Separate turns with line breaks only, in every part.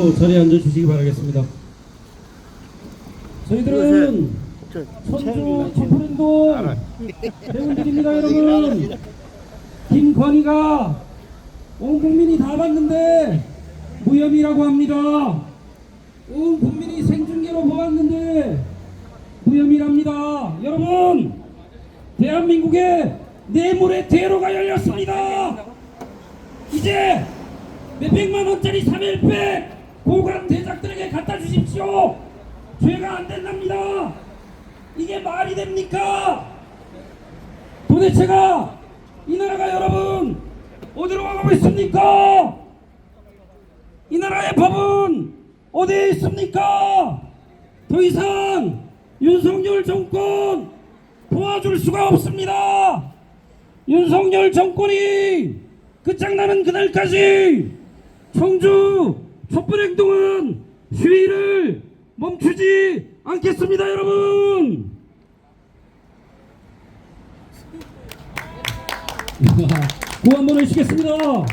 모두 자리에 앉아 주시기 바라겠습니다. 저희들은 천주 촛불운동 대원들입니다. 여러분, 김건희가 온 국민이 다 봤는데 무혐의라고 합니다. 온 국민이 생중계로 보았는데 무혐의랍니다. 여러분, 대한민국에 뇌물의 대로가 열렸습니다. 이제 몇백만 원짜리 3일팩 고관 대작들에게 갖다 주십시오. 죄가 안 된답니다. 이게 말이 됩니까? 도대체가 이 나라가 여러분 어디로 가고 있습니까? 이 나라의 법은 어디에 있습니까? 더 이상 윤석열 정권 도와줄 수가 없습니다. 윤석열 정권이 끝장나는 그날까지 청주 촛불행동은 시위를 멈추지 않겠습니다. 여러분, 구 한번 외치겠습니다.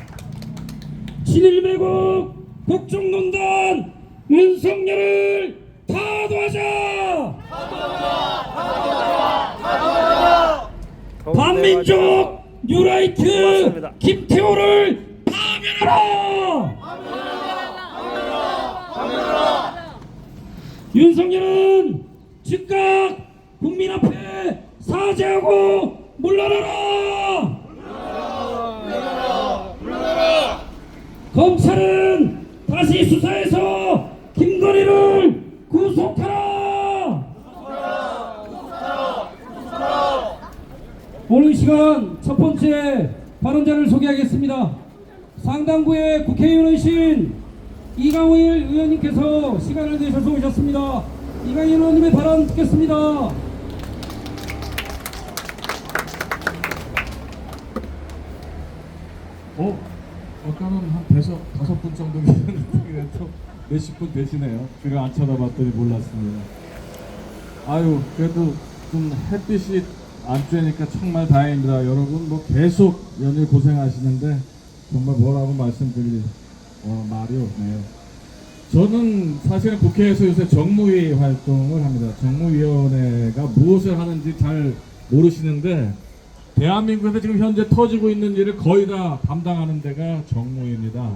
친일매국 국정농단 윤석열을 타도하자! 반민족 뉴라이트 김태호를 파면하라! 윤석열은 즉각 국민 앞에 사죄하고 물러나라! 검찰은 다시 수사해서 김건희를 구속하라! 오늘 시간 첫 번째 발언자를 소개하겠습니다. 상당구의 국회의원이신 이강일 의원님께서 시간을 내셔서 오셨습니다. 이강일 의원님의 발언 듣겠습니다.
아까는 한 5분 정도 계셨는데 또 몇십 분 되시네요. 제가 안 쳐다봤더니 몰랐습니다. 아유, 그래도 좀 햇빛이 안 쬐니까 정말 다행입니다. 여러분 뭐 계속 연일 고생하시는데 정말 뭐라고 말씀드릴 말이 없네요. 저는 사실은 국회에서 요새 정무위 활동을 합니다. 정무위원회가 무엇을 하는지 잘 모르시는데 대한민국에서 지금 현재 터지고 있는 일을 거의 다 담당하는 데가 정무위입니다.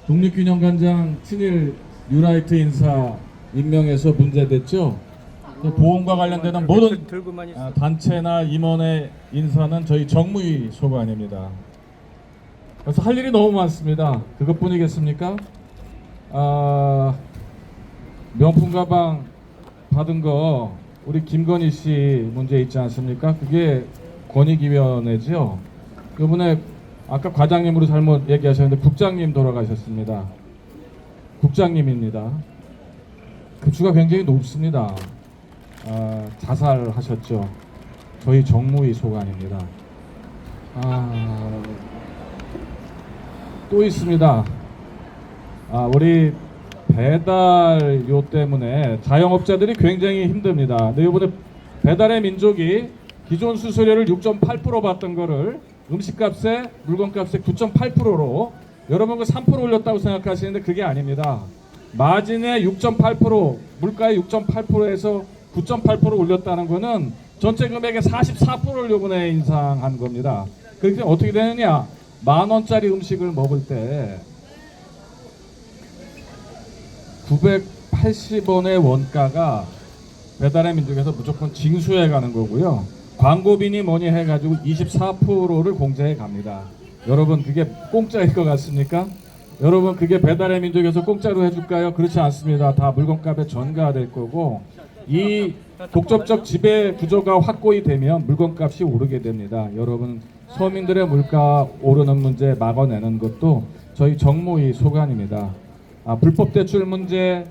독립균형관장 친일 뉴라이트 인사 임명해서 문제됐죠. 보험과 관련되는 모든 단체나 임원의 인사는 저희 정무위 소관입니다. 그래서 할 일이 너무 많습니다. 그것뿐이겠습니까? 명품 가방 받은 거 우리 김건희 씨 문제 있지 않습니까? 그게 권익위원회죠. 이번에 아까 과장님으로 잘못 얘기하셨는데 국장님 돌아가셨습니다. 국장님입니다. 급수가 굉장히 높습니다. 자살하셨죠. 저희 정무위 소관입니다. 또 있습니다. 우리 배달료 때문에 자영업자들이 굉장히 힘듭니다. 근데 이번에 배달의 민족이 기존 수수료를 6.8% 받던 거를 음식값에 물건값에 9.8%로 여러분 그 3% 올렸다고 생각하시는데 그게 아닙니다. 마진의 6.8% 물가의 6.8%에서 9.8% 올렸다는 거는 전체 금액의 44%를 요번에 인상한 겁니다. 그렇게 어떻게 되느냐? 10,000원짜리 음식을 먹을 때 980원의 원가가 배달의 민족에서 무조건 징수해 가는 거고요. 광고비니 뭐니 해가지고 24%를 공제해 갑니다. 여러분 그게 공짜일 것 같습니까? 여러분 그게 배달의 민족에서 공짜로 해줄까요? 그렇지 않습니다. 다 물건값에 전가될 거고 이 독점적 지배 구조가 확고히 되면 물건값이 오르게 됩니다. 여러분 서민들의 물가 오르는 문제 막아내는 것도 저희 정무위 소관입니다. 불법 대출 문제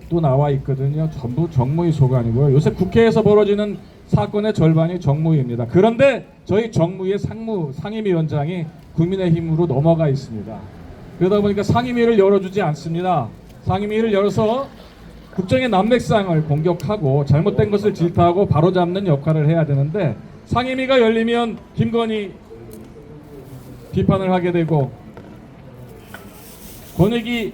또 나와 있거든요. 전부 정무위 소관이고요. 요새 국회에서 벌어지는 사건의 절반이 정무위입니다. 그런데 저희 정무위의 상임위원장이 국민의힘으로 넘어가 있습니다. 그러다 보니까 상임위를 열어주지 않습니다. 상임위를 열어서 국정의 난맥상을 공격하고 잘못된 것을 질타하고 바로잡는 역할을 해야 되는데 상임위가 열리면 김건희 비판을 하게 되고 권익위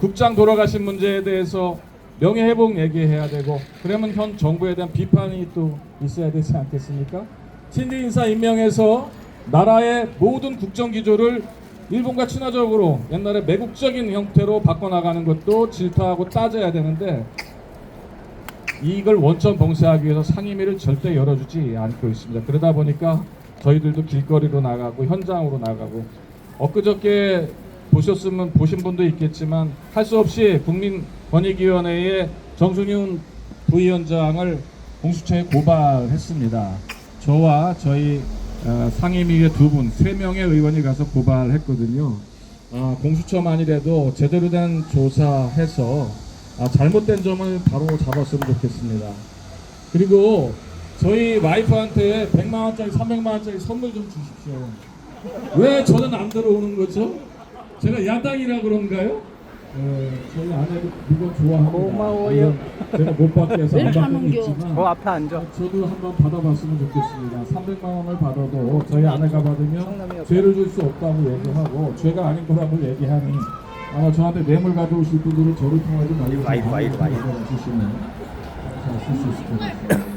국장 돌아가신 문제에 대해서 명예회복 얘기해야 되고, 그러면 현 정부에 대한 비판이 또 있어야 되지 않겠습니까? 친일 인사 임명해서 나라의 모든 국정 기조를 일본과 친화적으로 옛날에 매국적인 형태로 바꿔나가는 것도 질타하고 따져야 되는데, 이걸 원천 봉쇄하기 위해서 상임위를 절대 열어주지 않고 있습니다. 그러다 보니까 저희들도 길거리로 나가고 현장으로 나가고, 엊그저께 보신 분도 있겠지만 할 수 없이 국민권익위원회의 정순윤 부위원장을 공수처에 고발했습니다. 저와 저희 상임위의 두 분, 3명의 의원이 가서 고발했거든요. 공수처만이라도 제대로 된 조사해서 잘못된 점을 바로 잡았으면 좋겠습니다. 그리고 저희 와이프한테 100만원짜리 300만원짜리 선물 좀 주십시오. 왜 저는 안 들어오는 거죠? 제가 야당이라 그런가요? 저희 아내도 물건 좋아합니다.
고마워요.
제가 못 받게 해서 안
왜
받고
하는겨?
있지만
저 앞에 앉아.
저도 한번 받아봤으면 좋겠습니다. 300만 원을 받아도 저희 아내가 받으면
성남이
죄를 줄 수 없다고 얘기하고, 죄가 아닌 거라고 얘기하니 아마 저한테 뇌물 가져오실 분들은 저를 통하지 말고
와이프.
주시면 쓸 수 있을 것 같습니다.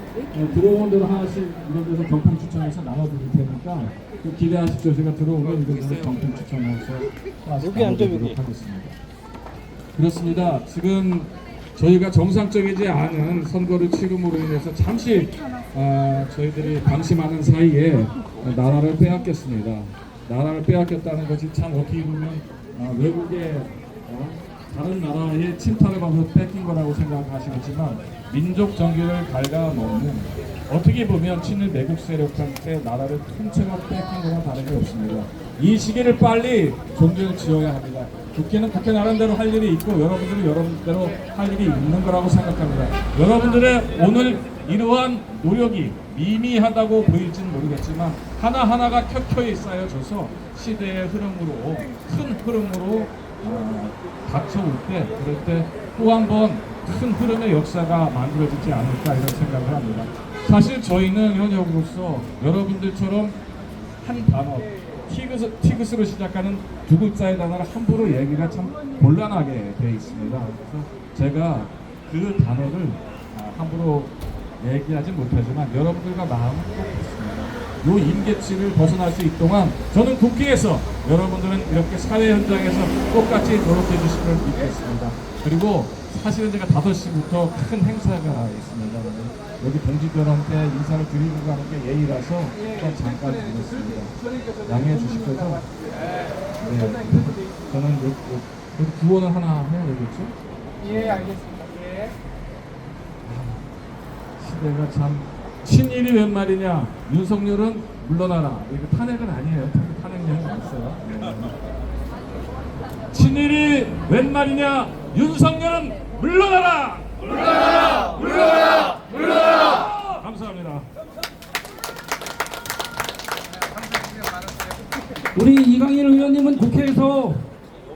들어온 대로 하나씩 이런 데서 경품 추첨해서 나눠드릴 테니까 좀 기대하십시오. 제가 들어오면 이런 데서 경품 추첨해서
여기 앉아, 여기.
나눠드리도록 하겠습니다. 그렇습니다. 지금 저희가 정상적이지 않은 선거를 치름으로 인해서 잠시 저희들이 방심하는 사이에 나라를 빼앗겼습니다. 나라를 빼앗겼다는 것이 참 어떻게 보면 외국의 다른 나라의 침탈을 받아서 뺏긴 거라고 생각하시겠지만, 민족 정기를 갉아먹는, 어떻게 보면 친일 매국 세력한테 나라를 통째로 뺏긴 거나 다름이 없습니다. 이 시기를 빨리 종전을 지어야 합니다. 국회는 국회 나름대로 할 일이 있고, 여러분들은 여러분대로 할 일이 있는 거라고 생각합니다. 여러분들의 오늘 이러한 노력이 미미하다고 보일지는 모르겠지만 하나하나가 켜켜이 쌓여져서 시대의 흐름으로, 큰 흐름으로 닥쳐올 때, 그럴 때 또 한 번 큰 흐름의 역사가 만들어지지 않을까, 이런 생각을 합니다. 사실 저희는 현역으로서 여러분들처럼 한 단어, 티그스로 시작하는 두 글자의 단어를 함부로 얘기가 참 곤란하게 되어 있습니다. 그래서 제가 그 단어를 함부로 얘기하지 못하지만 여러분들과 마음은 똑같습니다. 요 임계치를 벗어날 수 있는 동안 저는 국회에서, 여러분들은 이렇게 사회 현장에서 똑같이 노력해 주실 걸 믿겠습니다. 그리고 사실은 제가 5시부터 큰 행사가 있습니다. 여기 동지들한테 인사를 드리고 가는 게 예의라서 일단 잠깐 드렸습니다. 양해해 주실 거죠? 네. 저는 여기 구원을 하나 해야 되겠죠?
예, 알겠습니다. 예.
시대가 참, 친일이 웬 말이냐, 윤석열은 물러나라. 이거 탄핵은 아니에요. 탄핵령이 없어요. 친일이 웬 말이냐, 윤석열은 물러나라. 물러나라. 물러나라. 물러나라. 감사합니다.
우리 이강일 의원님은 국회에서,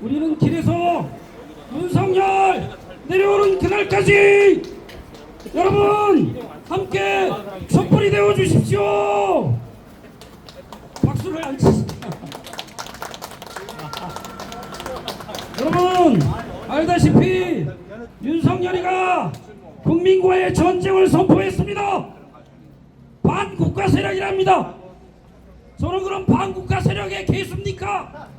우리는 길에서 윤석열 내려오는 그날까지 여러분 함께 촛불이 되어 주십시오. 박수를 안 치시죠. 여러분 알다시피 윤석열이가 국민과의 전쟁을 선포했습니다. 반국가 세력이랍니다. 저는 그럼 반국가 세력의 개수입니까?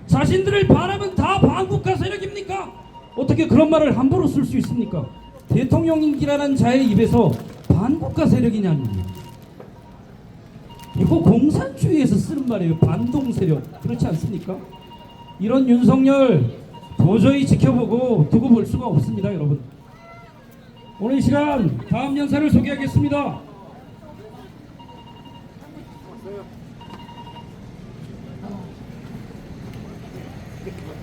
자신들을 반하면 다 반국가 세력입니까? 어떻게 그런 말을 함부로 쓸 수 있습니까? 대통령이라는 자의 입에서 반국가 세력이냐니, 이거 공산주의에서 쓰는 말이에요. 반동 세력, 그렇지 않습니까? 이런 윤석열 도저히 지켜보고 두고 볼 수가 없습니다. 여러분, 오늘 이 시간 다음 연사를 소개하겠습니다.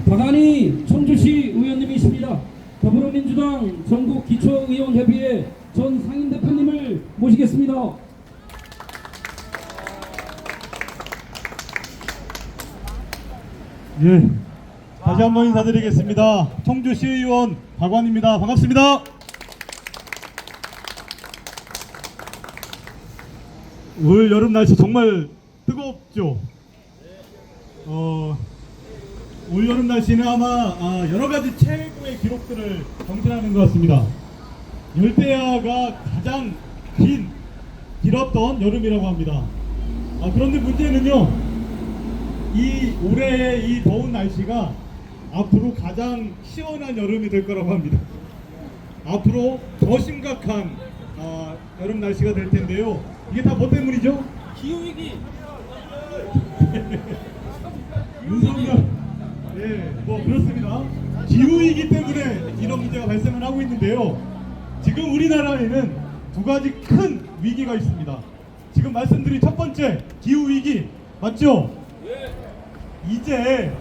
박한희 청주시 의원님이십니다. 더불어민주당 전국기초의원협의회 전 상임대표님을 모시겠습니다.
예, 다시 한번 인사드리겠습니다. 청주시의원 박완입니다. 반갑습니다. 올 여름 날씨 정말 뜨겁죠. 올여름 날씨는 아마 여러 가지 최고의 기록들을 경신하는 것 같습니다. 열대야가 가장 길었던 여름이라고 합니다. 그런데 문제는요, 이 올해의 이 더운 날씨가 앞으로 가장 시원한 여름이 될 거라고 합니다. 앞으로 더 심각한 여름 날씨가 될 텐데요. 이게 다 뭐 때문이죠?
기후위기.
윤석열, 네, 뭐 그렇습니다. 기후이기 때문에 이런 문제가 발생을 하고 있는데요. 지금 우리나라에는 두 가지 큰 위기가 있습니다. 지금 말씀드린 첫 번째 기후위기 맞죠? 이제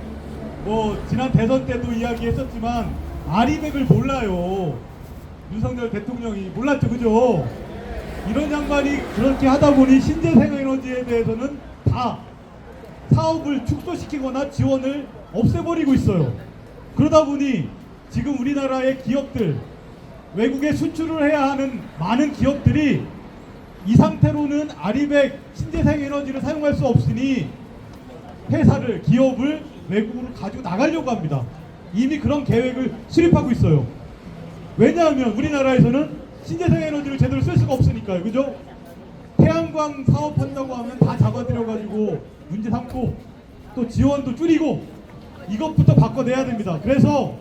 뭐 지난 대선 때도 이야기했었지만 아리백을 몰라요. 윤석열 대통령이 몰랐죠, 그죠? 이런 양반이 그렇게 하다 보니 신재생에너지에 대해서는 다 사업을 축소시키거나 지원을 없애버리고 있어요. 그러다 보니 지금 우리나라의 기업들, 외국에 수출을 해야 하는 많은 기업들이 이 상태로는 아리백 신재생에너지를 사용할 수 없으니 회사를, 기업을 외국으로 가지고 나가려고 합니다. 이미 그런 계획을 수립하고 있어요. 왜냐하면 우리나라에서는 신재생에너지를 제대로 쓸 수가 없으니까요. 그죠? 태양광 사업한다고 하면 다 잡아들여가지고 문제 삼고 또 지원도 줄이고 이것부터 바꿔내야 됩니다. 그래서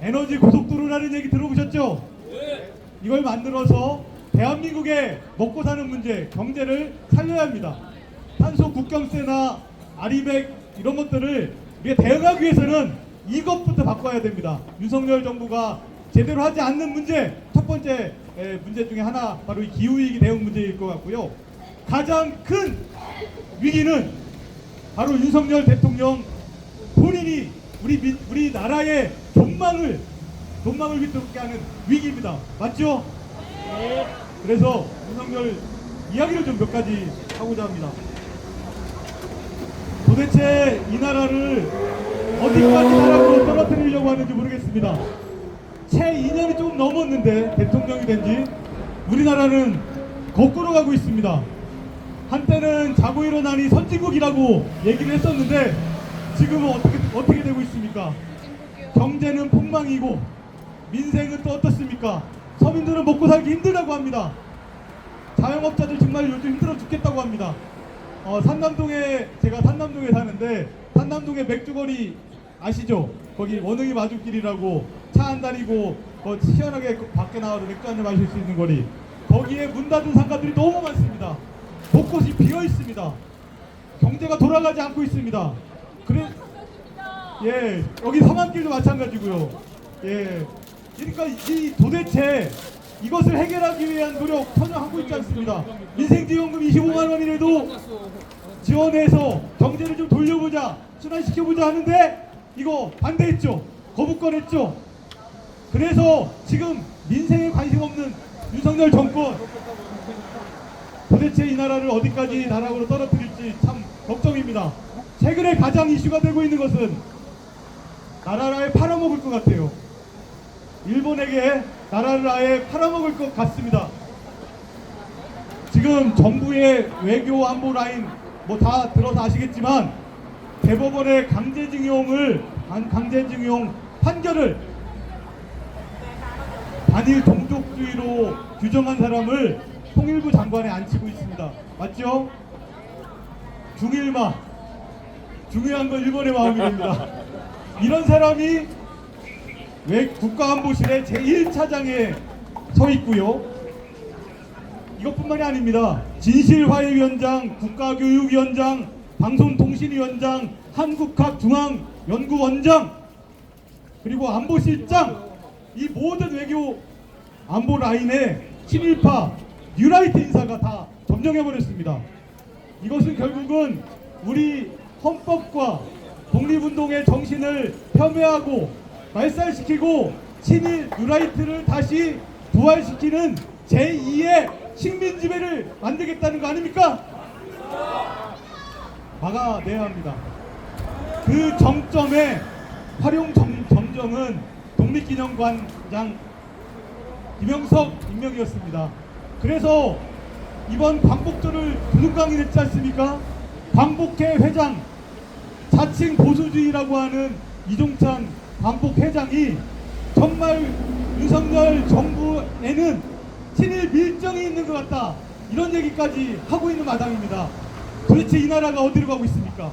에너지 고속도로라는 얘기 들어보셨죠? 이걸 만들어서 대한민국의 먹고 사는 문제, 경제를 살려야 합니다. 탄소 국경세나 아리백 이런 것들을 우리가 대응하기 위해서는 이것부터 바꿔야 됩니다. 윤석열 정부가 제대로 하지 않는 문제, 첫 번째 문제 중에 하나 바로 이 기후위기 대응 문제일 것 같고요. 가장 큰 위기는 바로 윤석열 대통령 본인이 우리나라의 존망을 위태롭게 하는 위기입니다. 맞죠? 네. 그래서 윤석열 이야기를 좀 몇 가지 하고자 합니다. 도대체 이 나라를 어디까지 나라로 떨어뜨리려고 하는지 모르겠습니다. 채 2년이 조금 넘었는데 대통령이 된 지 우리나라는 거꾸로 가고 있습니다. 한때는 자고 일어나니 선진국이라고 얘기를 했었는데 지금은 어떻게 되고 있습니까? 경제는 폭망이고 민생은 또 어떻습니까? 서민들은 먹고 살기 힘들다고 합니다. 자영업자들 정말 요즘 힘들어 죽겠다고 합니다. 제가 산남동에 사는데 산남동에 맥주거리 아시죠? 거기 원흥이 마주길이라고 차 한 다리고 시원하게 밖에 나와서 맥주 한잔 마실 수 있는 거리, 거기에 문 닫은 상가들이 너무 많습니다. 곳곳이 비어 있습니다. 경제가 돌아가지 않고 있습니다. 여기 성안길도 마찬가지고요. 그러니까 도대체 이것을 해결하기 위한 노력 전혀 하고 있지 않습니다. 민생지원금 25만 원이라도 지원해서 경제를 좀 돌려보자, 순환시켜보자 하는데 이거 반대했죠. 거부권했죠. 그래서 지금 민생에 관심 없는 윤석열 정권, 도대체 이 나라를 어디까지 나락으로 떨어뜨릴지 참 걱정입니다. 최근에 가장 이슈가 되고 있는 것은 나라를 아예 팔아먹을 것 같아요. 일본에게 나라를 아예 팔아먹을 것 같습니다. 지금 정부의 외교 안보 라인 뭐 다 들어서 아시겠지만 대법원의 강제징용 판결을 단일 동족주의로 규정한 사람을 통일부 장관에 앉히고 있습니다. 맞죠? 중일마, 중요한 건 일본의 마음입니다. 이런 사람이 왜 국가안보실의 제1차장에 서 있고요. 이것뿐만이 아닙니다. 진실화해위원장, 국가교육위원장, 방송통신위원장, 한국학중앙연구원장, 그리고 안보실장, 이 모든 외교 안보 라인에 친일파 뉴라이트 인사가 다 점령해버렸습니다. 이것은 결국은 우리 헌법과 독립운동의 정신을 폄훼하고 말살시키고 친일 뉴라이트를 다시 부활시키는 제2의 식민지배를 만들겠다는 거 아닙니까? 막아내야 합니다. 그 정점의 활용 점정은 독립기념관장 김영석 임명이었습니다. 그래서 이번 광복절을 두둥강이 냈지 않습니까? 광복회 회장 자칭 보수주의라고 하는 이종찬 반복 회장이 정말 윤석열 정부에는 친일 밀정이 있는 것 같다, 이런 얘기까지 하고 있는 마당입니다. 도대체 이 나라가 어디로 가고 있습니까?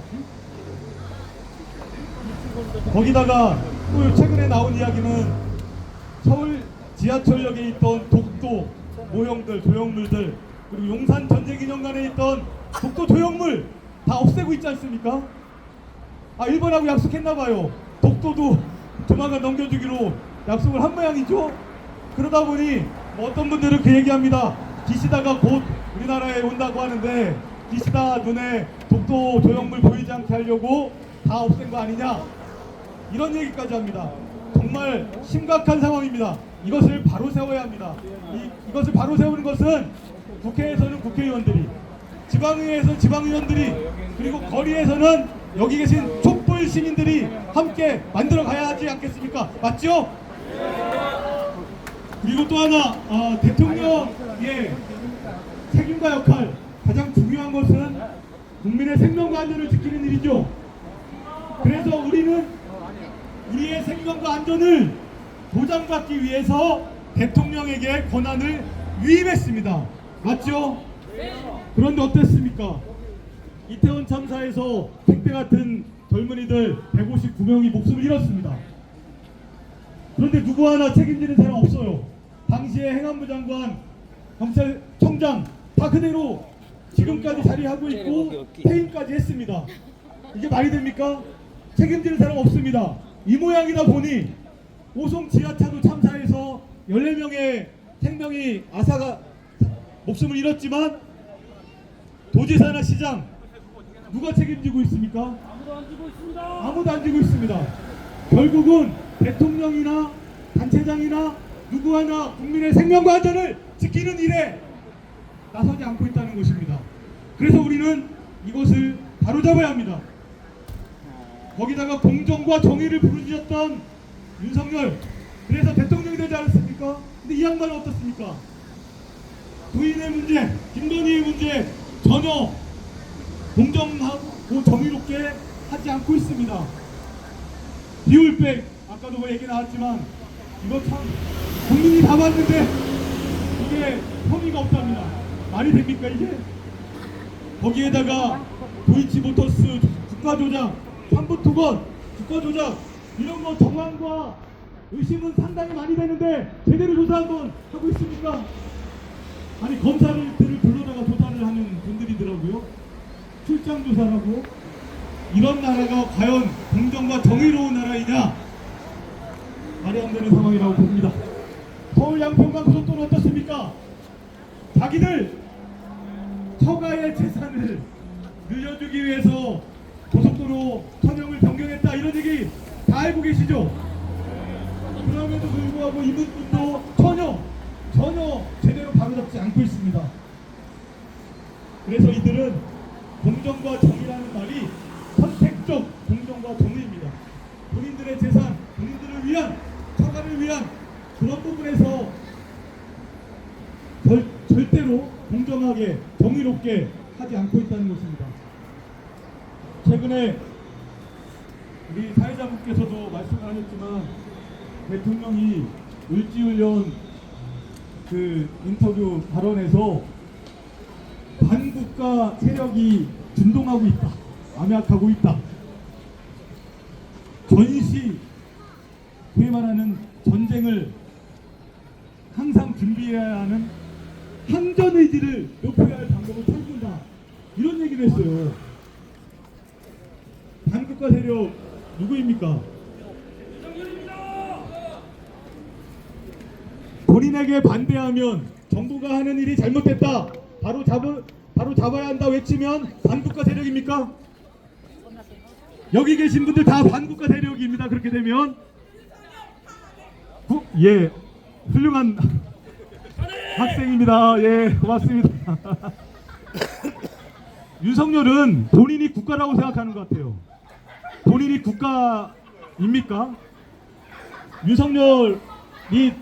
거기다가 또 최근에 나온 이야기는 서울 지하철역에 있던 독도 모형들, 조형물들, 그리고 용산 전쟁기념관에 있던 독도 조형물 다 없애고 있지 않습니까? 아, 일본하고 약속했나봐요. 독도도 조만간 넘겨주기로 약속을 한 모양이죠. 그러다 보니 뭐 어떤 분들은 그 얘기합니다. 기시다가 곧 우리나라에 온다고 하는데 기시다 눈에 독도 조형물 보이지 않게 하려고 다 없앤 거 아니냐, 이런 얘기까지 합니다. 정말 심각한 상황입니다. 이것을 바로 세워야 합니다. 이것을 바로 세우는 것은 국회에서는 국회의원들이, 지방의회에서는 지방의원들이, 그리고 거리에서는 여기 계신 촛불 시민들이 함께 만들어 가야 하지 않겠습니까? 맞죠? 그리고 또 하나, 대통령의 책임과 역할, 가장 중요한 것은 국민의 생명과 안전을 지키는 일이죠. 그래서 우리는 우리의 생명과 안전을 보장받기 위해서 대통령에게 권한을 위임했습니다. 맞죠? 그런데 어땠습니까? 이태원 참사에서 택배 같은 젊은이들 159명이 목숨을 잃었습니다. 그런데 누구 하나 책임지는 사람 없어요. 당시에 행안부 장관, 검찰청장 다 그대로 지금까지 자리하고 있고 퇴임까지 했습니다. 이게 말이 됩니까? 책임지는 사람 없습니다. 이 모양이다 보니 오송 지하차도 참사에서 14명의 생명이 아사가 목숨을 잃었지만 도지사나 시장 누가 책임지고 있습니까? 아무도 안 지고 있습니다. 결국은 대통령이나 단체장이나 누구 하나 국민의 생명과 안전을 지키는 일에 나서지 않고 있다는 것입니다. 그래서 우리는 이것을 바로잡아야 합니다. 거기다가 공정과 정의를 부르짖었던 윤석열, 그래서 대통령이 되지 않았습니까? 근데 이 양반은 어떻습니까? 부인의 문제, 김건희의 문제 전혀 공정하고 정의롭게 하지 않고 있습니다. 비올백, 아까도 뭐 얘기 나왔지만 이거 참 국민이 다 봤는데 이게 혐의가 없답니다. 말이 됩니까 이게? 거기에다가 도이치모터스 국가조작, 삼부토건 국가조작, 이런 거 정황과 의심은 상당히 많이 되는데 제대로 조사 한번 하고 있습니까? 아니 검사들을 불러다가 조사를 하는 분들이더라고요. 출장 조사라고. 이런 나라가 과연 공정과 정의로운 나라이냐? 말이 안 되는 상황이라고 봅니다. 서울 양평강 고속도로 어떻습니까? 자기들 처가의 재산을 늘려주기 위해서 고속도로 선형을 변경했다, 이런 얘기 다 알고 계시죠? 그럼에도 불구하고 이분들도 전혀 제대로 바로잡지 않고 있습니다. 그래서 이들은 공정과 정의라는 말이 선택적 공정과 정의입니다. 본인들의 재산, 본인들을 위한, 처가를 위한 그런 부분에서 절대로 공정하게 정의롭게 하지 않고 있다는 것입니다. 최근에 우리 사회자분께서도 말씀을 하셨지만 대통령이 을지훈련 그 인터뷰 발언에서 반국가 세력이 준동하고 있다, 암약하고 있다, 전시, 그에 말하는 전쟁을 항상 준비해야 하는 항전 의지를 높여야 할 방법을 찾는다, 이런 얘기를 했어요. 반국가 세력 누구입니까? 본인에게 반대하면 정부가 하는 일이 잘못됐다, 바로 잡아야 한다 외치면 반국가 세력입니까? 여기 계신 분들 다 반국가 세력입니다. 그렇게 되면 예, 훌륭한 학생입니다. 예, 고맙습니다. 윤석열은 본인이 국가라고 생각하는 것 같아요. 본인이 국가입니까? 윤석열이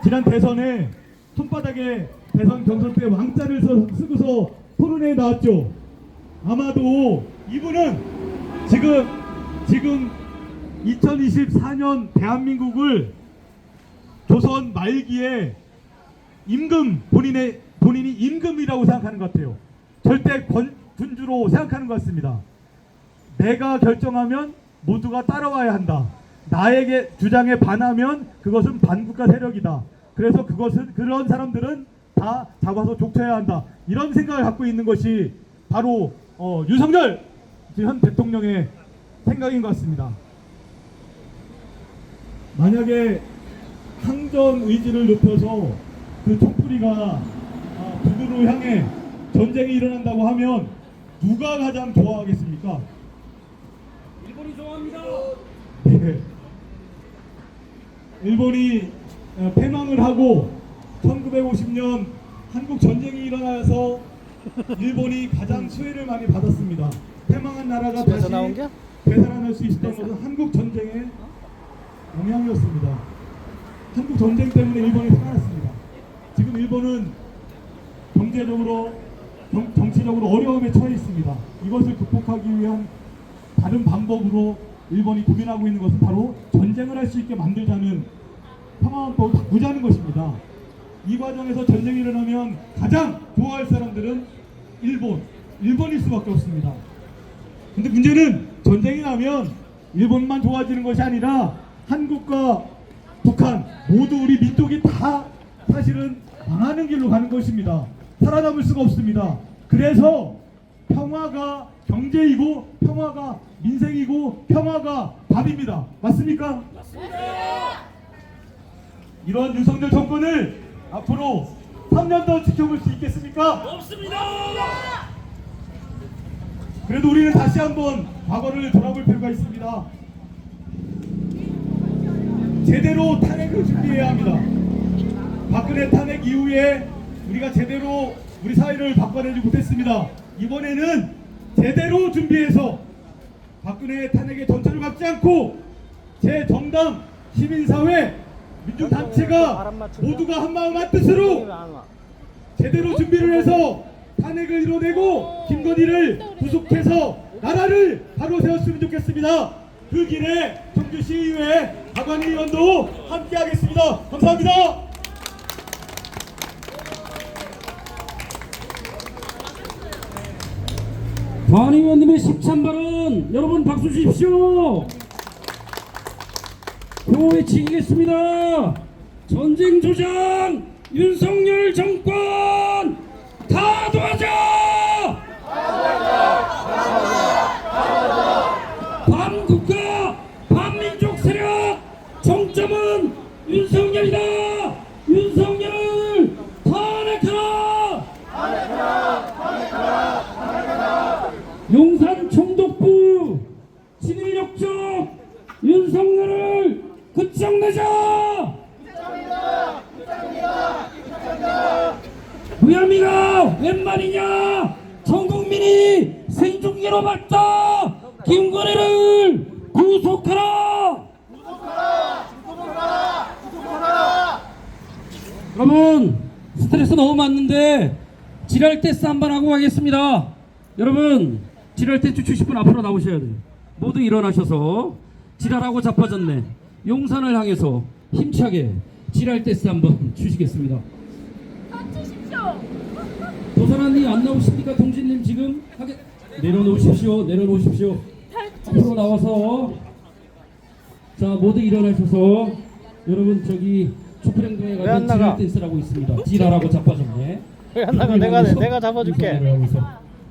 지난 대선에 손바닥에 대선 경선 때 왕자를 쓰고서 토론회에 나왔죠. 아마도 이분은 지금 지금 2024년 대한민국을 조선 말기에 임금 본인이 임금이라고 생각하는 것 같아요. 절대 군주로 생각하는 것 같습니다. 내가 결정하면 모두가 따라와야 한다. 나에게 주장에 반하면 그것은 반국가 세력이다. 그래서 그런 사람들은 다 잡아서 족쳐야 한다. 이런 생각을 갖고 있는 것이 바로 윤석열 현 대통령의 생각인 것 같습니다. 만약에 항전 의지를 높여서 그 촛불이가 북으로 향해 전쟁이 일어난다고 하면 누가 가장 좋아하겠습니까?
일본이 좋아합니다.
네. 일본이 패망을 하고 1950년 한국 전쟁이 일어나서 일본이 가장 수혜를 많이 받았습니다. 패망한 나라가
집에서
다시
나온 게?
되살아날 수 있었던 것은 한국 전쟁의 영향이었습니다. 한국 전쟁 때문에 일본이 살아났습니다. 지금 일본은 경제적으로 정치적으로 어려움에 처해 있습니다. 이것을 극복하기 위한 다른 방법으로 일본이 고민하고 있는 것은 바로 전쟁을 할 수 있게 만들자는 평화헌법을 바꾸자는 것입니다. 이 과정에서 전쟁이 일어나면 가장 좋아할 사람들은 일본일 수밖에 없습니다. 근데 문제는 전쟁이 나면 일본만 좋아지는 것이 아니라 한국과 북한 모두 우리 민족이 다 사실은 망하는 길로 가는 것입니다. 살아남을 수가 없습니다. 그래서 평화가 경제이고 평화가 민생이고 평화가 답입니다. 맞습니까? 맞습니다. 이런 윤석열 정권을 앞으로 3년 더 지켜볼 수 있겠습니까?
없습니다.
그래도 우리는 다시 한번 과거를 돌아볼 필요가 있습니다. 제대로 탄핵을 준비해야 합니다. 박근혜 탄핵 이후에 우리가 제대로 우리 사회를 바꿔내지 못했습니다. 이번에는 제대로 준비해서 박근혜 탄핵의 전철을 막지 않고 제 정당, 시민사회, 민주단체가 모두가 한마음 한뜻으로 제대로 준비를 해서 탄핵을 이뤄내고 김건희를 구속해서 나라를 바로 세웠으면 좋겠습니다. 그 길에 청주시의회 박완희 의원도 함께 하겠습니다. 감사합니다.
관 의원님의 십참 발언 여러분 박수 주십시오. 구호 외치겠습니다. 전쟁 조장 윤석열 정권 다 도와줘! 반국가 반민족 세력 정점은 윤석열이다. 윤석열을 탄핵하라. 용산 총독부 친일역적 윤석열을 끝장내자. 무혐의가 웬 말이냐. 전 국민이 생중계로 봤다. 김건희를 구속하라. 여러분 스트레스 너무 많는데 지랄 댄스 한번 하고 가겠습니다. 여러분 지랄 댄스 추실 분 앞으로 나오셔야 돼요. 모두 일어나셔서 지랄하고 자빠졌네 용산을 향해서 힘차게 지랄 댄스 한번 추시겠습니다.
멈추십시오.
도선아님 안 나오십니까? 동진님 지금 하게 내려놓으십시오. 내려놓으십시오. 앞으로 나와서 자 모두 일어나셔서 여러분 저기 촛불행동에
왜안
가면
나가?
지랄 댄스라고 있습니다. 지랄하고 자빠졌네.
왜 안 나가? 내가 잡아줄게.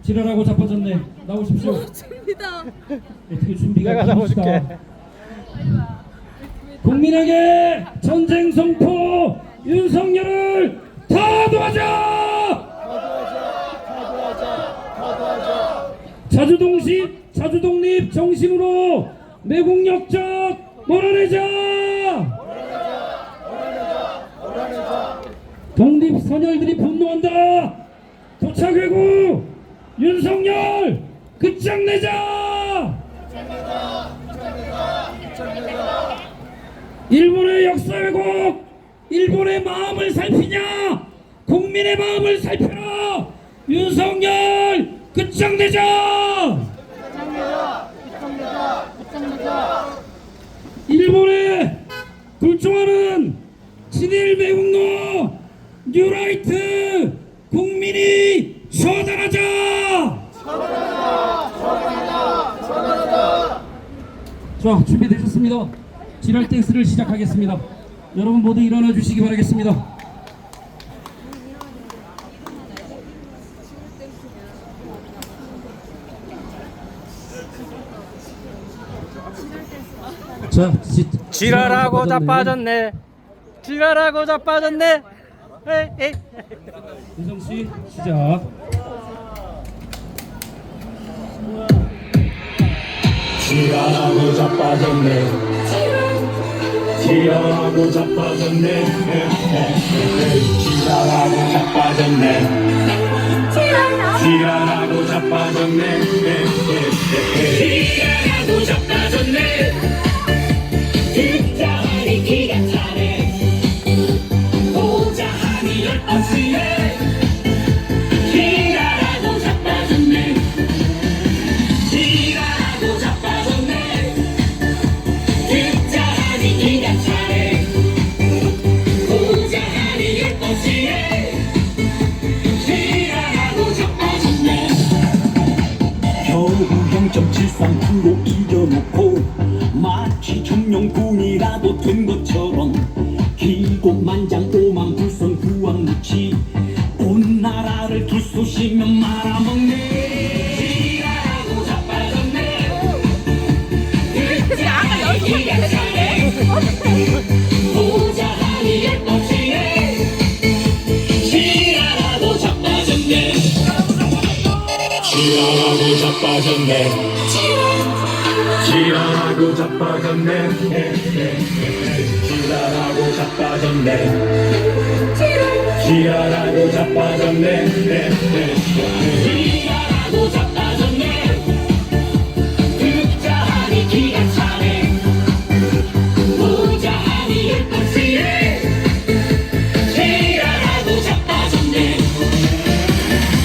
지랄하고 자빠졌네. 나오십시오.
좋습니다.
어떻게 준비가
내가
되십니까?
잡아줄게.
국민에게 전쟁 선포 윤석열을 다 도와줘. 자주독립 정신으로 매국역적 몰아내자. 독립 선열들이 분노한다. 도착하고 윤석열 끝장내자. 일본의 역사 왜곡, 일본의 마음을 살피냐? 국민의 마음을 살펴라. 윤석열 끝장내자. 일본에 불종하는 친일 매국노 뉴라이트 국민이 처단하자! 자, 준비되셨습니다. 지랄 댄스를 시작하겠습니다. 여러분 모두 일어나 주시기 바라겠습니다. 자,
지랄하고 자빠졌네. 지랄하고 자빠졌네. 에이.
윤성 씨 시작.
지랄하고 자빠졌네 지랄하고 자빠졌네 지랄하고 자빠졌네 지랄하고 자빠졌네 지랄하고 자빠졌네 듣자하니 기가 차네 보자하니 열번씩에 지랄하고 자빠졌네 지랄하고 자빠졌네 듣자하니 기가 차네 보자하니 열번씩에 지랄하고 자빠졌네 겨우 0.73% 이겨놓고 마치 청룡군이라도 된 것처럼 기고만장 오만불선 구왕무치 온 나라를 들쑤시면 말아먹네 지랄하고 자빠졌네
아까 연습 기가 차네.
보자하니 열번씩에 지랄하고 자빠졌네 지랄하고 자빠졌네 지랄하고 자빠졌네 지랄하고 자빠졌네 지랄하고 자빠졌네 지랄하고 자빠졌네 듣자하니 기가 차네 보자하니 열번씩에 지랄하고 자빠졌네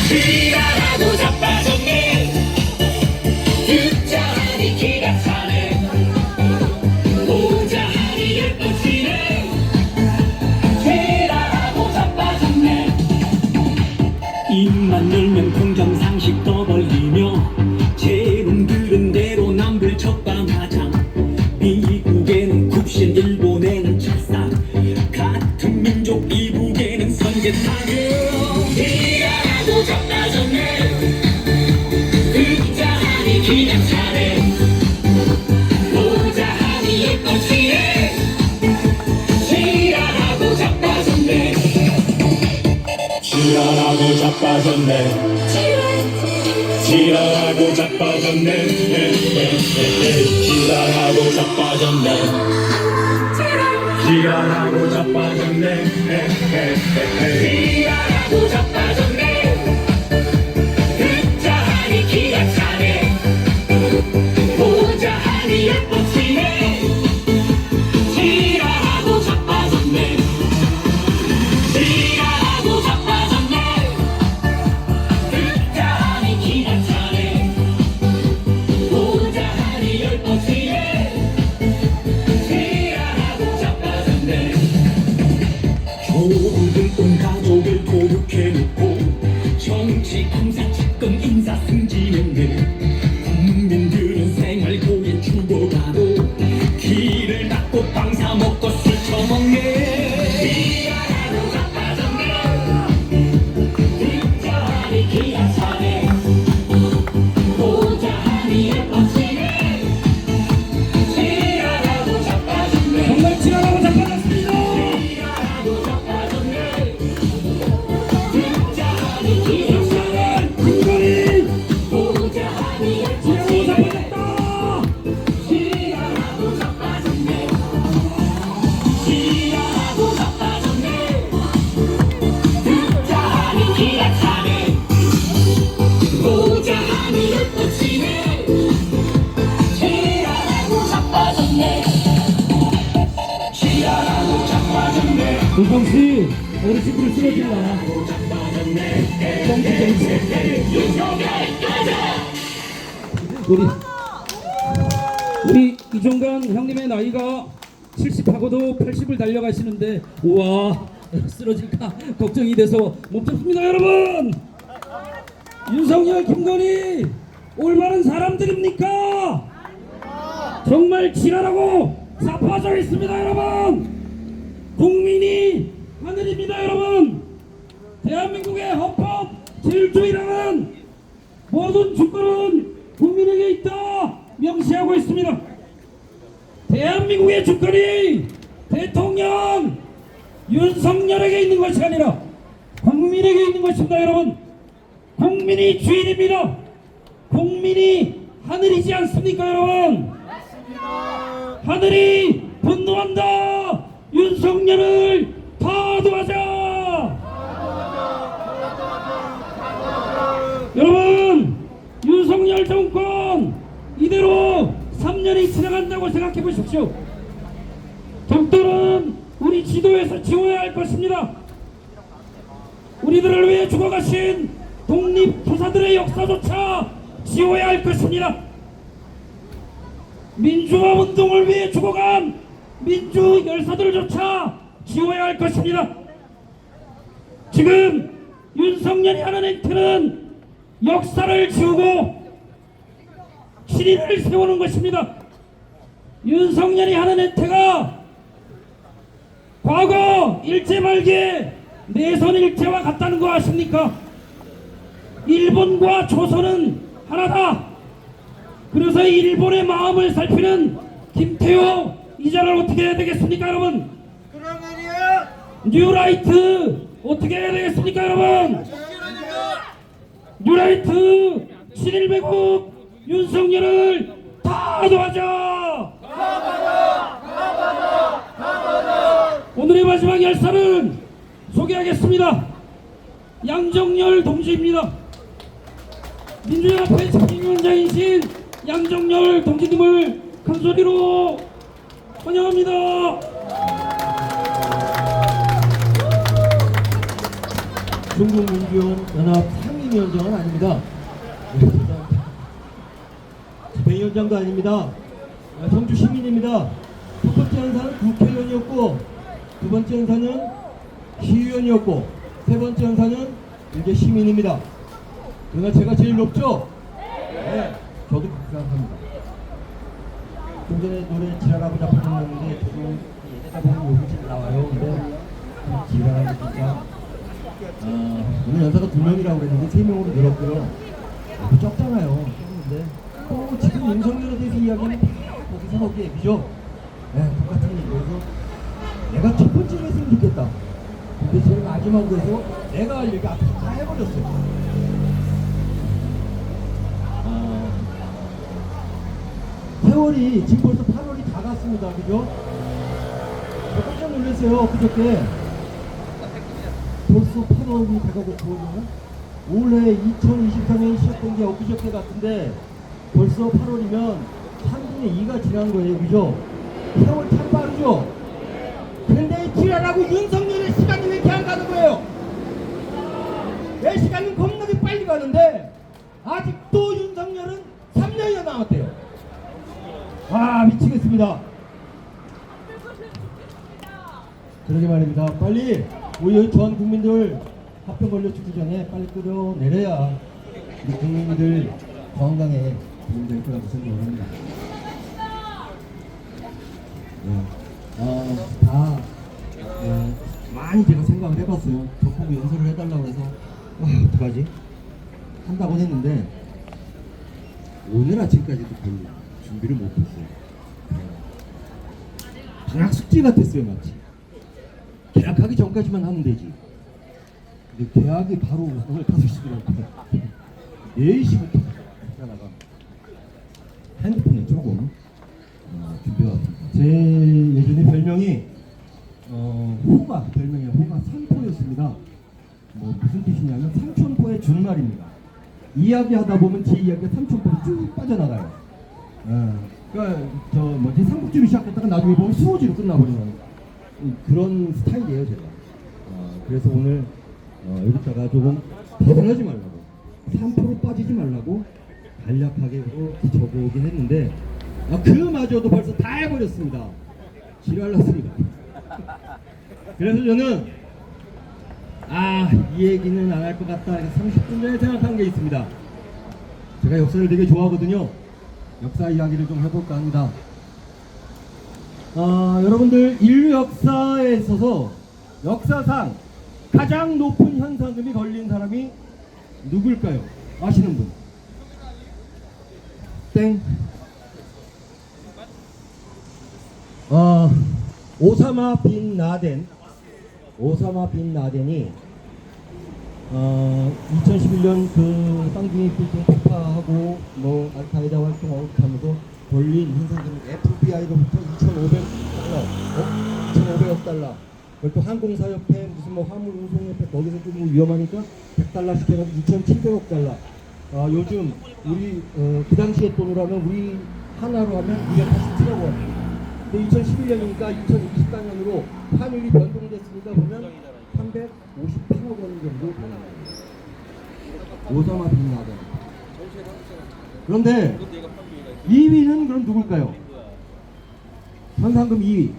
지랄하고 자빠졌네 듣자하니 기가 차네 보자하니 열번씩에 지랄하고 자빠졌네 입만 열면 공정상식 떠벌리며 제놈들은 대로 남들 적방하자 미국에는 굽신 일본에는 찰싹 같은 민족 이북에는 선제타격 지랄하고 자빠졌네 듣자하니 기가 차네 보자하니 열번씩에 지랄하고 자빠졌네 지랄하고 자빠졌네 지랄하고 자빠졌네 지랄하고 자빠졌네 지랄하고 자빠졌네 지랄하고 자빠졌네 듣자하니 기가 차네 보자하니 열번씩에 지랄하고 자빠졌네 지랄하고 자빠졌네 듣자하니 기가 차네 보자하니 열번씩에 지랄하고 자빠졌네 조국은 온 가족을 도륙해놓고 정치 검사 집권 인사 승진했네 국민들은 생활고에 죽어가도 길을 닦고 빵 사 먹고 술 처먹네 지랄하고 자빠졌네 듣자하니 기가 차네 보자하니 열번씩에 지랄하고 자빠졌네
정말 지랄하고 자빠졌습니다.
지랄하고 자빠졌네 듣자하니 기가 차네
국민이
보자하니
지랄하고
열번씩에
자빠졌다.
지랄하고 자빠졌네 지랄하고 자빠졌네 듣자하니 기가 차네 보자하니 열번씩에 지랄하고 자빠졌네 지랄하고 자빠졌네
윤성 씨 어르신들을 쓰러질라. 우리 우리 이종관 형님의 나이가 70하고도 80을 달려가시는데 우와 쓰러질까 걱정이 돼서 멈췄습니다. 여러분, 윤석열, 김건희 올바른 사람들입니까? 정말 지랄하고 자빠져 있습니다. 여러분, 국민이 하늘입니다. 여러분, 대한민국의 헌법 제1조이라는 모든 주권은 국민에게 있다 명시하고 있습니다. 대한민국의 주권이 대통령 윤석열에게 있는 것이 아니라 국민에게 있는 것입니다. 여러분, 국민이 주인입니다. 국민이 하늘이지 않습니까? 여러분, 하늘이 분노한다. 윤석열을 파도하자. 여러분, 윤석열 정권 이대로 3년이 지나간다고 생각해 보십시오. 적들은 우리 지도에서 지워야 할 것입니다. 우리들을 위해 죽어가신 독립투사들의 역사조차 지워야 할 것입니다. 민주화 운동을 위해 죽어간 민주 열사들조차 지워야 할 것입니다. 지금 윤석열이 하는 행태는 역사를 지우고 신인을 세우는 것입니다. 윤석열이 하는 행태가 과거 일제 말기에 내선 일제와 같다는 거 아십니까? 일본과 조선은 하나다. 그래서 일본의 마음을 살피는 김태호 이자를 어떻게 해야 되겠습니까, 여러분?
그런 말이야.
뉴라이트 어떻게 해야 되겠습니까, 여러분? 뉴라이트 친일배국 윤석열을 타도하자. 오늘의 마지막 열사는 소개하겠습니다. 양정열 동지입니다. 민주연합회 책임위원장이신 양정열 동지님을 큰 소리로 환영합니다.
중국민주연합 상임위원장은 아닙니다. 집행위원장도 아닙니다. 청주 시민입니다. 첫 번째 연사는 국회의원이었고, 두 번째 연사는 시의원이었고, 세 번째 연사는 이제 시민입니다. 그러나 제가 제일 높죠? 네, 저도 그렇게 생각합니다. 좀 전에 노래 지랄하고 잡혀졌는데 저도 얘네가 보면 여기 잘 나와요. 근데 지랄하고 진짜 오늘 연사가 2명이라고 그랬는데 3명으로 늘었고요. 너무 적잖아요. 적는데 또 지금 윤석열에 대해서 이야기는 다 거기서 거기 얘기죠. 네, 똑같은 얘기여서 내가 첫 번째로 했으면 좋겠다. 근데 제일 마지막으로 해서 내가 할 얘기 다 해버렸어요. 세월이 지금 벌써 8월이 다 갔습니다. 그죠? 저 깜짝 놀랐어요. 그저께 벌써 8월이 돼가고 보이면 올해 2024년이 시작된 게 엊그저께 같은데 벌써 8월이면 3분의 2가 지난 거예요. 그죠? 세월 참 빠르죠? 그런데 지랄하고 윤석열의 시간이 왜 이렇게 안 가는 거예요? 내 시간은 겁나게 빨리 가는데 아직도 윤석열은 3년이나 남았대요. 아, 미치겠습니다. 그러게 말입니다. 빨리 우리 전 국민들 화병 걸려 죽기 전에 빨리 끌어내려야 우리 국민들 건강에 도움될 거라고 생각을 합니다. 많이 제가 생각을 해봤어요. 적극 연설을 해달라고 해서 어떡하지? 한다고 했는데 오늘 아침까지도 별로 준비를 못했어요. 방학 숙제 같았어요. 마치 계약하기 전까지만 하면 되지. 근데 계약이 바로 오늘 5시더라고요. 4시부터 하다가 핸드폰에 조금 준비해왔습니다. 제 예전에 별명이 호가, 별명이 호가 삼포였습니다. 뭐 무슨 뜻이냐면 삼촌포의 준말입니다. 이야기하다 보면 제 이야기가 삼촌포로 쭉 빠져나가요. 그러니까 저 뭐지 삼국지로 시작했다가 나중에 보면 수호지로 끝나버리는 그런 스타일이에요 제가. 그래서 오늘 여기다가 조금 벗어나지 말라고, 3% 빠지지 말라고 간략하게 적어오긴 했는데 그마저도 벌써 다 해버렸습니다. 지랄났습니다. 그래서 저는 이 얘기는 안 할 것 같다. 30분 전에 생각한 게 있습니다. 제가 역사를 되게 좋아하거든요. 역사 이야기를 좀 해볼까 합니다. 여러분들 인류 역사에 있어서 역사상 가장 높은 현상금이 걸린 사람이 누굴까요? 아시는 분? 땡. 오사마 빈 라덴이 2011년 그 쌍둥이 빌딩 폭파하고 뭐 알카에다 활동 하면서 벌린 현상금 FBI로부터 2,500억 달러 그리고 또 항공사협회 무슨 뭐 화물운송협회 거기서 좀 위험하니까 100달러씩 해가지고 2,700억 달러. 요즘 우리 그 당시에 돈으로 하면 우리 하나로 하면 287억 원. 2011년이니까 2024년으로 환율이 변동됐으니까 보면 358억 원 정도 오사마 빈 라덴. 그런데 2위는 그럼 누굴까요? 현상금 2위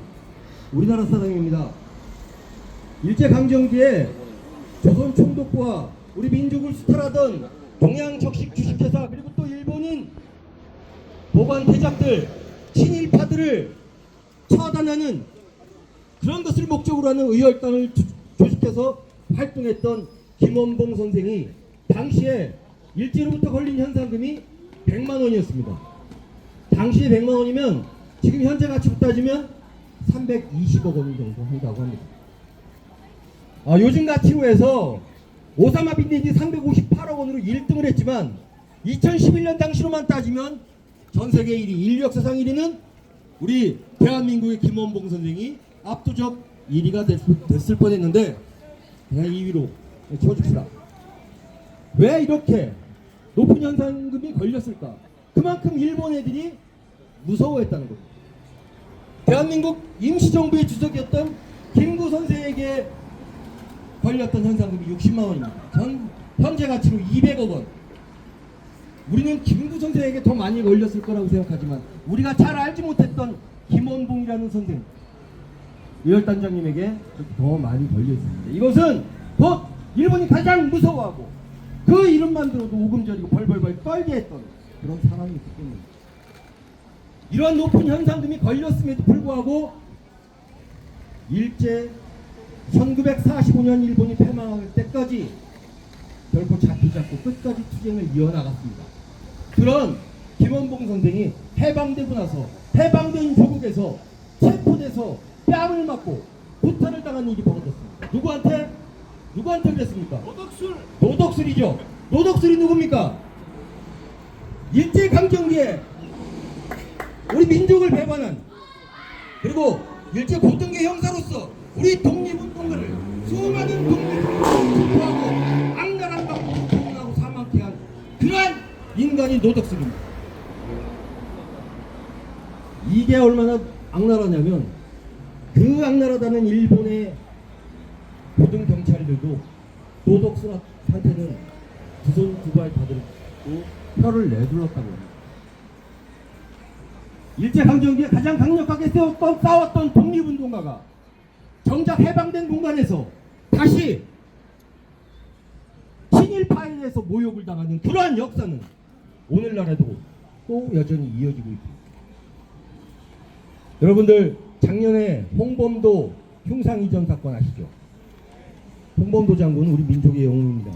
우리나라 사람입니다. 일제강점기에 조선 총독부와 우리 민족을 수탈하던 동양적식 주식회사 그리고 또 일본인 보관 대작들 친일파들을 처단하는 그런 것을 목적으로 하는 의열단을 조직해서 활동했던 김원봉 선생이 당시에 일제로부터 걸린 현상금이 100만 원이었습니다. 당시에 100만 원이면 지금 현재 가치로 따지면 320억 원 정도 한다고 합니다. 요즘 가치로 해서 오사마 빈 라덴이 358억 원으로 1등을 했지만 2011년 당시로만 따지면 전 세계 1위, 인류 역사상 1위는 우리 대한민국의 김원봉 선생이 압도적 1위가 됐을 뻔했는데 그냥 2위로 쳐줍시다. 왜 이렇게 높은 현상금이 걸렸을까? 그만큼 일본 애들이 무서워했다는 겁니다. 대한민국 임시정부의 주석이었던 김구 선생에게 걸렸던 현상금이 60만 원입니다. 현재 가치로 200억 원. 우리는 김구 선생에게 더 많이 걸렸을 거라고 생각하지만 우리가 잘 알지 못했던 김원봉이라는 선생 의열단장님에게 더 많이 걸려 있습니다. 이것은 곧 일본이 가장 무서워하고 그 이름만 들어도 오금절이고 벌벌벌 떨게 했던 그런 사람이 있기 때문입니다. 이러한 높은 현상금이 걸렸음에도 불구하고 일제 1945년 일본이 패망할 때까지 결코 잡히지 않고 끝까지 투쟁을 이어나갔습니다. 그런 김원봉 선생이 해방되고 나서 해방된 조국에서 체포돼서 뺨을 맞고 구타를 당한 일이 벌어졌습니다. 누구한테 그랬습니까? 노덕술이죠. 노덕술이 누굽니까? 일제강점기에 우리 민족을 배반한 그리고 일제 고등계 형사로서 우리 독립운동가를 수많은 독립운동가를 체포하고 악랄한 방법으로 고문하고 사망케 한 그러한 인간이 노덕술입니다. 이게 얼마나 악랄하냐면 그 악랄하다는 일본의 고등 경찰들도 노덕술한테는 두 손 두 발 다 들고 혀를 내둘렀다고 합니다. 일제강점기에 가장 강력하게 싸웠던 독립운동가가 정작 해방된 공간에서 다시 친일파에 대해서 모욕을 당하는 그러한 역사는 오늘날에도 또 여전히 이어지고 있습니다. 여러분들 작년에 홍범도 흉상이전 사건 아시죠? 홍범도 장군은 우리 민족의 영웅입니다.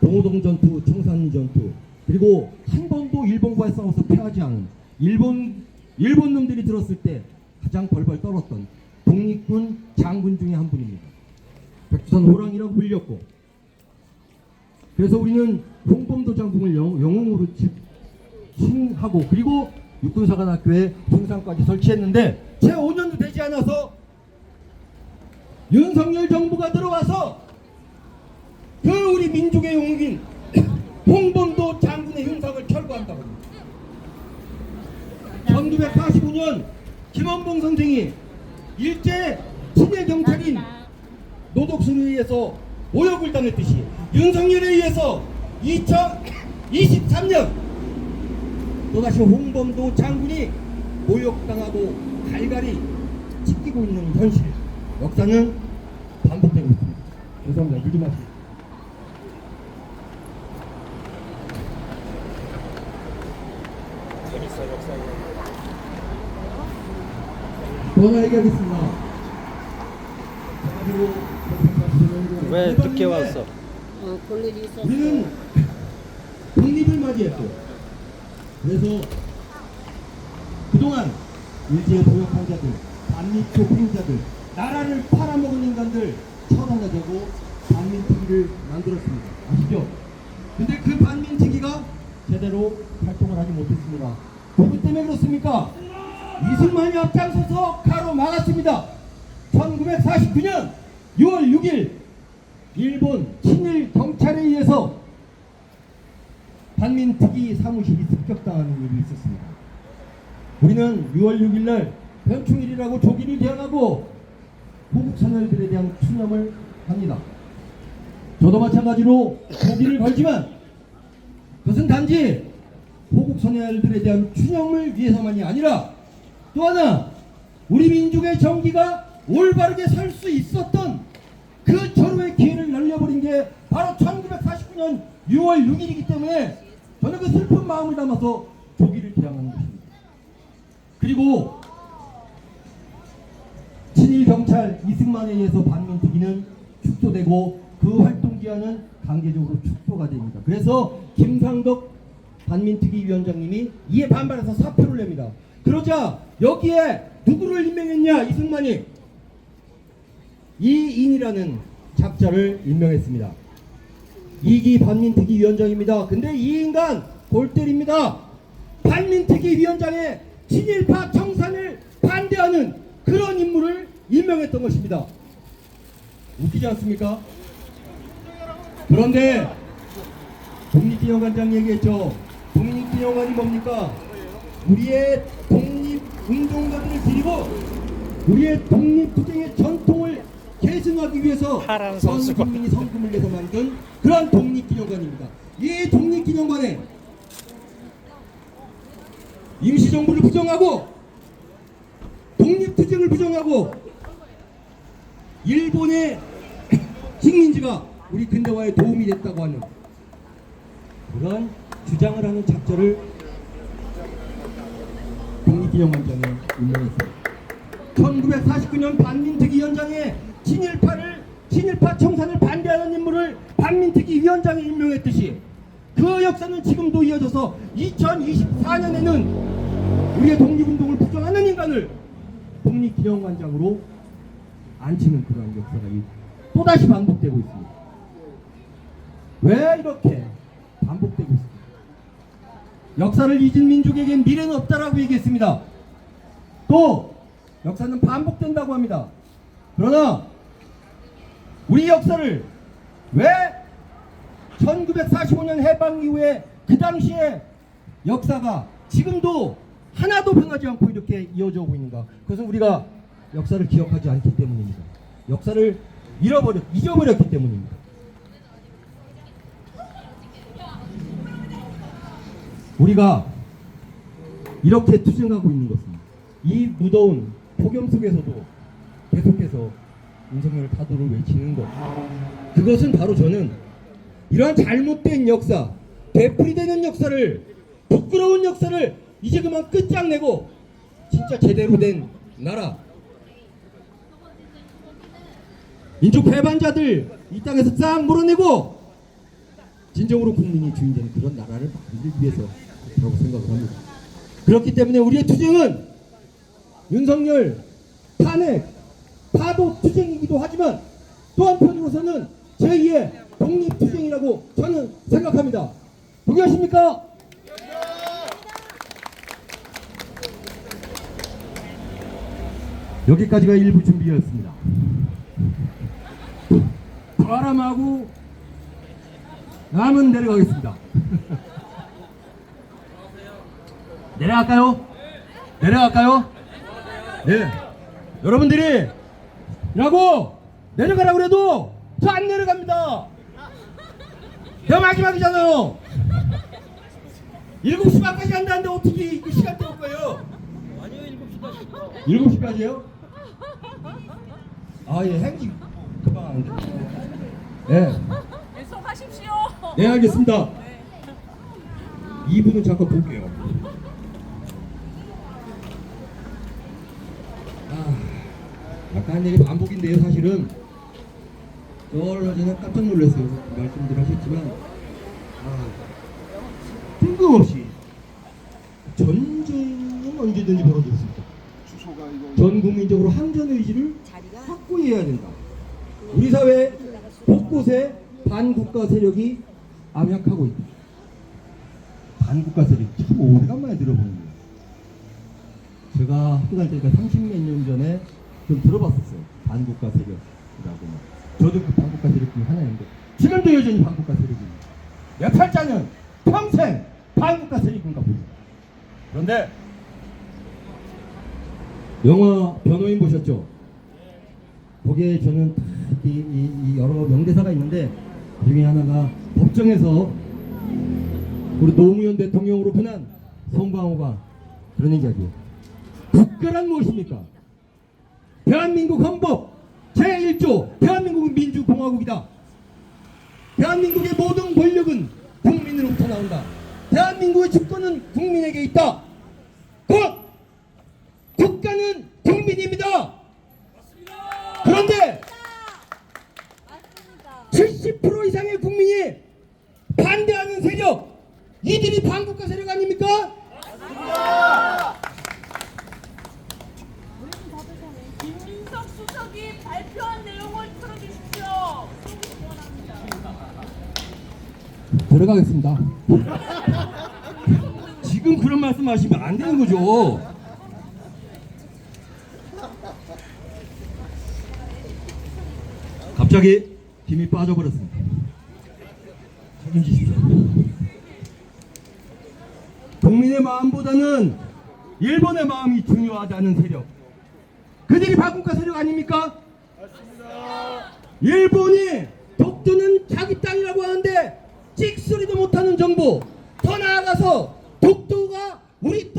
동호동 전투, 청산 전투 그리고 한 번도 일본과의 싸워서 패하지 않은 일본 놈들이 들었을 때 가장 벌벌 떨었던 독립군 장군 중에 한 분입니다. 백두산 호랑이라고 불렸고 그래서 우리는 홍범도 장군을 영웅으로 칭하고 그리고 육군사관학교에 흉상까지 설치했는데 채 5년도 되지 않아서 윤석열 정부가 들어와서 그 우리 민족의 영웅인 홍범도 장군의 흉상을 철거한다고 합니다. 1945년 김원봉 선생이 일제 친일 경찰인 노덕술에 의해서 모욕을 당했듯이 윤석열에 의해서 2023년 또다시 홍범도 장군이 모욕당하고 갈갈이 찢기고 있는 현실. 역사는 반복되고 있습니다. 죄송합니다. 물좀 마시고. 더 하나 얘기하겠습니다.
왜 늦게 왔어?
볼일이 있었어.
우리는 독립을 맞이했고, 그래서 그동안 일제에 도역한 자들, 반민초 피의자들, 나라를 팔아먹은 인간들 처단하자고 반민특위를 만들었습니다. 아시죠? 근데 그 반민특위가 제대로 활동을 하지 못했습니다. 누구 때문에 그렇습니까? 이승만이 앞장서서 가로막았습니다. 1949년 6월 6일 일본 친일 경찰에 의해서 반민특위 사무실이 습격당하는 일이 있었습니다. 우리는 6월 6일 날 변충일이라고 조기를 대항하고 호국 선열들에 대한 추념을 합니다. 저도 마찬가지로 조기를 걸지만 그것은 단지 호국 선열들에 대한 추념을 위해서만이 아니라 또 하나 우리 민족의 정기가 올바르게 설 수 있었던 그 절호의 기회를 날려버린 게 바로 1949년 6월 6일이기 때문에 저는 그 슬픈 마음을 담아서 조기를 대항하는 것입니다. 그리고 친일 경찰 이승만에 의해서 반민특위는 축소되고 그 활동 기한은 강제적으로 축소가 됩니다. 그래서 김상덕 반민특위 위원장님이 이에 반발해서 사표를 냅니다. 그러자 여기에 누구를 임명했냐? 이승만이 이인이라는 작자를 임명했습니다. 이기 반민특위 위원장입니다. 근데 이 인간 골 때립니다. 반민특위 위원장의 친일파 청산을 반대하는 그런 인물을 임명했던 것입니다. 웃기지 않습니까? 그런데 독립기념관장 얘기했죠. 독립기념관이 뭡니까? 우리의 독립운동가들을 데리고 우리의 독립투쟁의 전통을 계승하기 위해서
파란
전
선수가
국민이 성금을 내서 만든 그러한 독립기념관입니다. 이 독립기념관에 임시정부를 부정하고 독립투쟁을 부정하고 일본의 식민지가 우리 근대화에 도움이 됐다고 하는 그런 주장을 하는 작자를 독립기념관장에 임명했습니다. 1949년 반민특위 위원장에 친일파 청산을 반대하는 인물을 반민특위 위원장에 임명했듯이 그 역사는 지금도 이어져서 2024년에는 우리의 독립운동을 부정하는 인간을 독립기념관장으로 앉히는 그런 역사가 또다시 반복되고 있습니다. 왜 이렇게 반복되고 있습니까? 역사를 잊은 민족에겐 미래는 없다라고 얘기했습니다. 또 역사는 반복된다고 합니다. 그러나 우리 역사를 왜 1945년 해방 이후에 그 당시에 역사가 지금도 하나도 변하지 않고 이렇게 이어져 오고 있는가? 그것은 우리가 역사를 기억하지 않기 때문입니다. 역사를 잊어버렸기 때문입니다. 우리가 이렇게 투쟁하고 있는 것은 이 무더운 폭염 속에서도 계속해서 윤석열 타도를 외치는 것, 그것은 바로 저는 이러한 잘못된 역사, 되풀이되는 역사를, 부끄러운 역사를 이제 그만 끝장내고 진짜 제대로 된 나라, 민족 배반자들 이 땅에서 싹 몰아내고 진정으로 국민이 주인되는 그런 나라를 만들기 위해서 그렇다고 생각을 합니다. 그렇기 때문에 우리의 투쟁은 윤석열 탄핵, 파도 투쟁이기도 하지만 또 한편으로서는 제2의 독립투쟁이라고 저는 생각합니다. 동의하십니까? 여기까지가 일부 준비였습니다. 바람하고 남은 내려가겠습니다. 내려갈까요? 내려갈까요? 네. 여러분들이 라고 내려가라고 그래도 저 안 내려갑니다. 내가 마지막이잖아요. 7시 반까지 한다는데 어떻게 이 시간 때울 거예요?
아니요 7시까지.
7시까지요? 아, 예, 행직 금방 하는데. 네.
계속하십시오.
네, 알겠습니다. 2분은 잠깐 볼게요. 아까 한 얘기 반복인데요, 사실은. 얼마 전에 깜짝 놀랐어요. 말씀들 하셨지만, 뜬금없이 전쟁은 언제든지 벌어질 수 있다. 전 국민적으로 항전 의지를 확고히 해야 된다. 우리 사회 곳곳에 반국가 세력이 암약하고 있다. 반국가 세력 참 오래간만에 들어보는 거예요. 제가 학교 다닐 때니까 30몇 년 전에 좀 들어봤었어요. 반국가 세력이라고. 저도 그 반국가 세력 중에 하나인데 지금도 여전히 반국가 세력입니다. 내 팔자는 평생 반국가 세력인가 봅니다. 그런데 영화 변호인 보셨죠? 거기에 저는 이 여러 명대사가 있는데 그 중에 하나가 법정에서 우리 노무현 대통령으로 편한 송강호가 그런 얘기하죠. 국가란 무엇입니까? 대한민국 헌법 제1조 대한민국은 민주공화국이다. 대한민국의 모든 권력은 국민으로부터 나온다. 대한민국의 주권은 국민에게 있다. 곧 국가는 국민입니다. 그런데 70% 이상의 국민이 반대하는 세력, 이들이 반국가 세력 아닙니까?
김민석 수석이 발표한 내용을 들어주십시오.
들어가겠습니다. 지금 그런 말씀하시면 안 되는 거죠. 갑자기 힘이 빠져버렸습니다. 책임지십시오. 국민의 마음보다는 일본의 마음이 중요하다는 세력, 그들이 반국가 세력 아닙니까? 맞습니다. 일본이 독도는 자기 땅이라고 하는데 찍소리도 못하는 정부, 더 나아가서 독도가 우리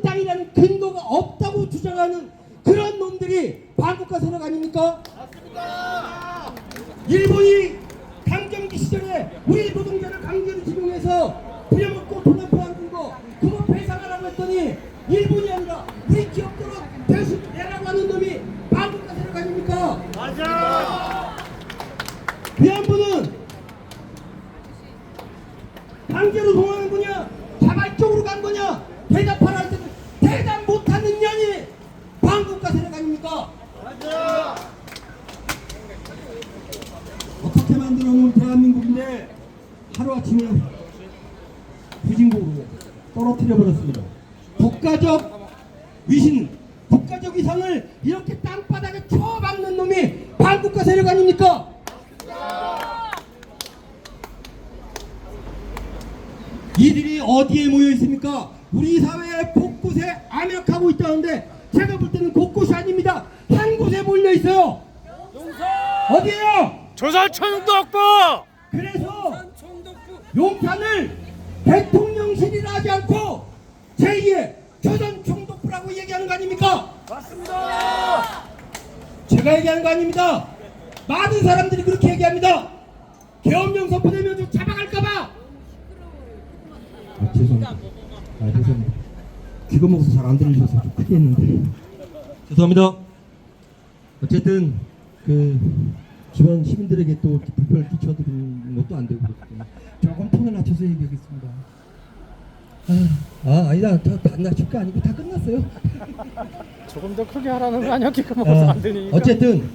땅이라는 근거가 없다고 주장하는 그런 놈들이 반국가 세력 아닙니까? 맞습니다. 일본이 강점기 시절에 우리 노동자를 강제로 집용해서 부려먹고 돈 한 푼 안 들고 그거 배상하라고 했더니 일본이 아니라 우리 기업들로 대신 내라고 하는 놈이 반국가 세력 아닙니까? 맞아. 위안부는 강제로 동원한 거냐 자발적으로 간 거냐 대답하라 할 때는 대답 못하는 년이 반국가 세력 아닙니까? 맞아. 어떻게 만들어 놓은 대한민국인데 하루아침에 후진국으로 떨어뜨려 버렸습니다. 국가적 위신, 국가적 위상을 이렇게 땅바닥에 쳐박는 놈이 반국가 세력 아닙니까? 이들이 어디에 모여 있습니까? 우리 사회 곳곳에 암약하고 있다는데 제가 볼 때는 곳곳이 아닙니다. 한 곳에 몰려 있어요. 어디에요?
조선 총독부.
그래서 용산을 대통령실이라 하지 않고 제2의 조선 총독부라고 얘기하는 거 아닙니까? 맞습니다. 제가 얘기하는 거 아닙니다. 많은 사람들이 그렇게 얘기합니다. 계엄령 선포되면 좀 잡아갈까봐. 죄송합니다. 죄송합니다. 귀가 먹어서 잘 안 들리셔서 좀 크게 했는데 죄송합니다. 어쨌든 그 주변 시민들에게 또 불편을 끼쳐드리는 것도 안 되고 그렇기 때문에 조금 톤을 낮춰서 얘기하겠습니다. 아니다. 다 낮출 거 아니고 다 끝났어요.
조금 더 크게 하라는 거 아니야? 기가 먹어서 안 되니까.
어쨌든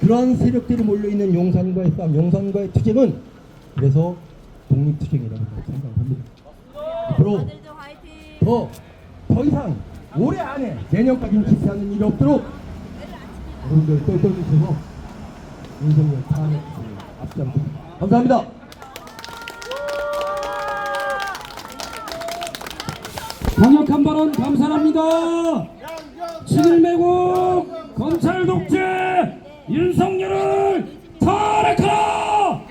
그러한 세력들이 몰려있는 용산과의 싸움, 용산과의 투쟁은 그래서 독립투쟁이라고 생각합니다. 앞으로 더 이상 올해 안에 내년까지는 기피하는 일이 없도록 여러분들 똘똘 뭉쳐서 윤석열 탄핵 앞장서 감사합니다.
강력한 발언 감사합니다. 친일매국 검찰 독재 윤석열을 탄핵하라!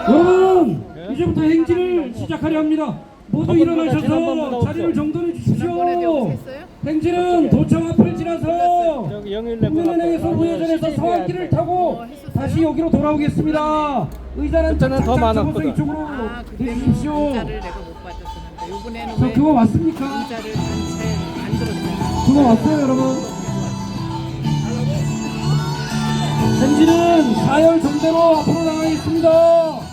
여러분 이제부터 행진을 시작하려 합니다. 모두
저번보다
일어나셔서
지난번보다
자리를
없죠?
정돈해
지난번에 배우고
주십시오.
했어요?
행진은 도청 앞을 지나서
저기 영일레
국민은행에서 우회전해서 서안길을 타고 다시 여기로 돌아오겠습니다. 의자는
그때는 더
착착 접어서
많았거든.
이쪽으로
아, 그때는
내주십시오.
문자를 내가 못 받았었는데 이번에는
저
왜
그거 맞습니까?
문자를 안 들었어요?
그거 왔어요 여러분? 행진은 4열 정대로 앞으로 나가겠습니다.